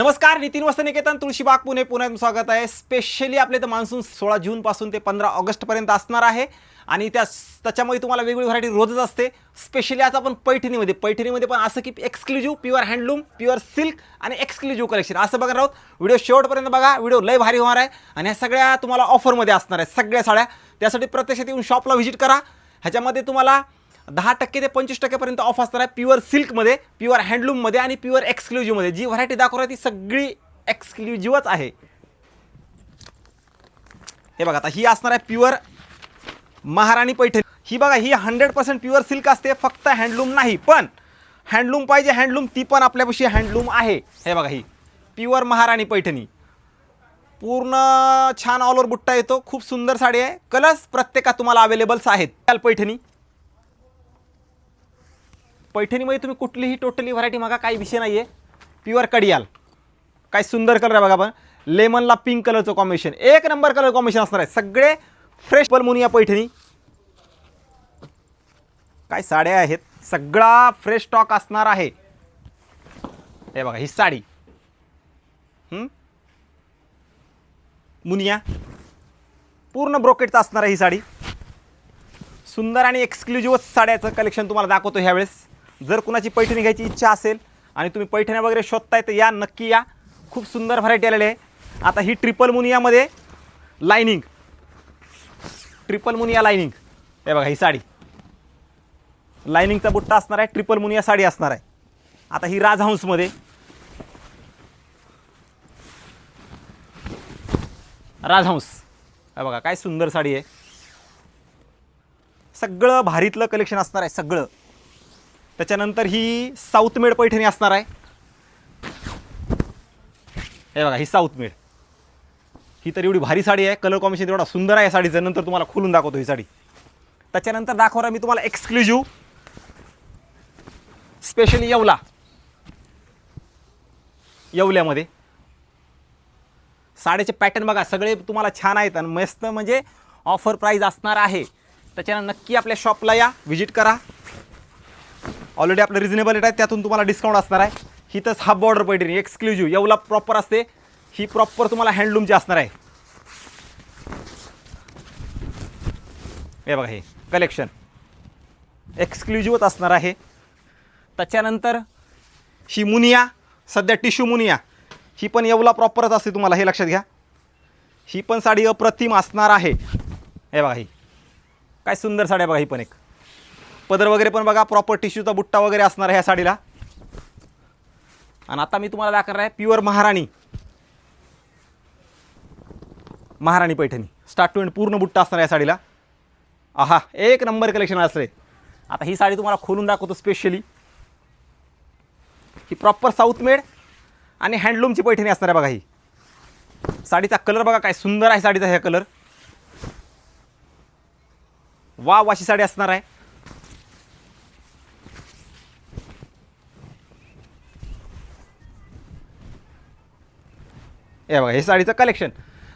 नमस्कार, नितीन वस्त्रनिकेतन तुळशीबाग पुणे पुण्यात स्वागत आहे। स्पेशली आपले तर मान्सून 16 जून पासून ते 15 ऑगस्ट पर्यंत असणार आहे आणि त्याच्यामध्ये तुम्हाला वेगवेगळी व्हरायटी रोजच असते। स्पेशली आज आपण पैठणीमध्ये पण असं की exclusive pure handloom, pure silk आणि एक्सक्लुझिव्ह कलेक्शन असं बघणार आहोत। व्हिडिओ शेवटपर्यंत बघा, व्हिडिओ लय भारी होणार आहे आणि ह्या सगळ्या तुम्हाला ऑफरमध्ये असणार आहे सगळ्या साड्या। त्यासाठी प्रत्यक्षात येऊन शॉपला व्हिजिट करा। ह्याच्यामध्ये तुम्हाला 10% ते 25% पर्यंत ऑफ असणार आहे प्युअर सिल्कमध्ये, प्युअर हँडलूममध्ये आणि प्युअर एक्सक्लुझिव्हमध्ये। जी व्हरायटी दाखवणार ती सगळी एक्सक्लुझिव्हच आहे। हे बघा, आता ही असणार आहे प्युअर महाराणी पैठणी। ही बघा, ही 100% प्युअर सिल्क असते, फक्त हँडलूम नाही। पण हँडलूम पाहिजे हँडलूम, ती पण आपल्यापाशी हँडलूम आहे। हे बघा, ही प्युअर महाराणी पैठणी, पूर्ण छान ऑल ओव्हर बुट्टा येतो। खूप सुंदर साडी आहे। कलर्स प्रत्येकात तुम्हाला अवेलेबल्स आहेत। पैठणीमध्ये तुम्ही कुठलीही टोटली व्हरायटी मागा, काही विषय नाही आहे। प्युअर कडियाल, काय सुंदर कलर आहे बघा। पण लेमनला पिंक कलरचं कॉम्बिनेशन, एक नंबर कलर कॉम्बिनेशन असणार आहे। सगळे फ्रेश मुनिया पैठणी, काय साड्या आहेत, सगळा फ्रेश स्टॉक असणार आहे। हे बघा, ही साडी मुनिया पूर्ण ब्रोकेटचं असणार आहे। ही साडी सुंदर आणि एक्सक्लुझिव्ह साड्याचं कलेक्शन तुम्हाला दाखवतो ह्यावेळेस। जर कुणाची पैठणी घ्यायची इच्छा असेल आणि तुम्ही पैठण्या वगैरे शोधताय तर या, नक्की या। खूप सुंदर व्हरायटी आलेली आहे। आता ही ट्रिपल मुनियामध्ये लाइनिंग, ट्रिपल मुनिया लाइनिंग, हे बघा ही साडी लाइनिंगचा बुट्टा असणार आहे, ट्रिपल मुनिया साडी असणार आहे। आता ही राजहंसमध्ये, राजहंस, हे बघा काय सुंदर साडी आहे। सगळं भारीतलं कलेक्शन असणार आहे सगळं। त्याच्यानंतर ही साऊथ मेड पैठणी असणार आहे। हे बघा, ही साऊथ मेड, ही तर एवढी भारी साडी आहे। कलर कॉम्बिनेशन एवढा सुंदर आहे साडीचं, नंतर तुम्हाला खोलून दाखवतो ही साडी। त्याच्यानंतर दाखवणार मी तुम्हाला एक्सक्लुझिव्ह स्पेशली येवल्यामध्ये साडीचे पॅटर्न बघा, सगळे तुम्हाला छान आहेत आणि मस्त म्हणजे ऑफर प्राइस असणार आहे। त्याच्यानं नक्की आपल्या शॉपला या, व्हिजिट करा। ऑलरेडी आपलं रिजनेबल रेट आहे, त्यातून तुम्हाला डिस्काउंट असणार आहे। ही तर half border Paithani exclusive Yeola proper असते, ही प्रॉपर तुम्हाला हँडलूमची असणार आहे। हे बघा, हे कलेक्शन एक्सक्लुझिव्हच असणार आहे। त्याच्यानंतर ही मुनिया, सध्या टिश्यू मुनिया, ही पण येवला प्रॉपरच असते, तुम्हाला हे लक्षात घ्या। ही पण साडी अप्रतिम असणार आहे। हे बघा, ही काय सुंदर साडी आहे बघा। ही पण एक पदर वगैरे पण बघा, प्रॉपर टिश्यूचा बुट्टा वगैरे असणार आहे ह्या साडीला। आणि आता मी तुम्हाला दाखवणार आहे प्युअर महाराणी पैठणी, स्टार्ट टू एंड पूर्ण बुट्टा असणार आहे या साडीला। आहा, एक नंबर कलेक्शन असणार आहे। आता ही साडी तुम्हाला खोलून दाखवतो स्पेशली। ही प्रॉपर साऊथ मेड आणि हँडलूमची पैठणी असणार आहे बघा। ही साडीचा कलर बघा, काय सुंदर आहे साडीचा हे कलर। वाव, अशी साडी असणार आहे। हे बघा, हे साडीचं कलेक्शन।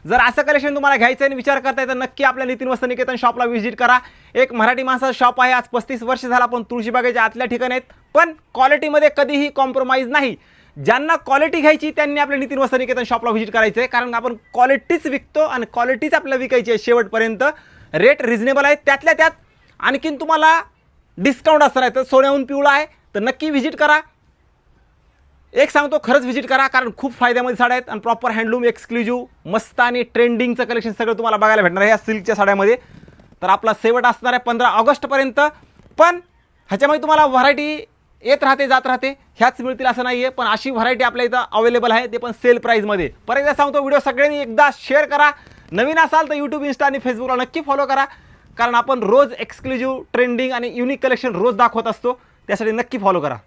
जर असं कलेक्शन तुम्हाला घ्यायचं आणि विचार करताय तर नक्की आपल्या नितीन वस्त्रनिकेतन शॉपला व्हिजिट करा। एक मराठी माणसाचं शॉप आहे, आज 35 वर्ष झाला, पण तुळशीबागेच्या आतल्या ठिकाणी आहेत, पण क्वालिटीमध्ये कधीही कॉम्प्रोमाइज नाही। ज्यांना क्वालिटी घ्यायची त्यांनी आपल्या नितीन वस्त्रनिकेतन शॉपला व्हिजिट करायचं आहे, कारण आपण क्वालिटीच विकतो आणि क्वालिटीच आपल्याला विकायची आहे शेवटपर्यंत। रेट रिजनेबल आहे, त्यातल्या त्यात आणखीन तुम्हाला डिस्काउंट असणार आहे। तर सोन्याहून पिवळा आहे तर नक्की व्हिजिट करा। एक सांगतो, खरंच व्हिजिट करा, कारण खूप फायद्यामध्ये साड्या आहेत आणि प्रॉपर हँडलूम, एक्सक्लुझिव्ह, मस्त आणि ट्रेंडिंगचं कलेक्शन सगळं तुम्हाला बघायला भेटणार आहे या सिल्कच्या साड्यामध्ये। तर आपला शेवट असणार आहे 15 ऑगस्टपर्यंत, पण ह्याच्यामध्ये तुम्हाला व्हरायटी येत राहते जात राहते, ह्याच मिळतील असं नाही आहे। पण अशी व्हरायटी आपल्या इथं अवेलेबल आहे, ते पण सेल प्राईजमध्ये। परत एकदा सांगतो, व्हिडिओ सगळ्यांनी एकदा शेअर करा। नवीन असाल तर यूट्यूब, इंस्टा आणि फेसबुकला नक्की फॉलो करा, कारण आपण रोज एक्सक्लुझिव्ह, ट्रेंडिंग आणि युनिक कलेक्शन रोज दाखवत असतो, त्यासाठी नक्की फॉलो करा।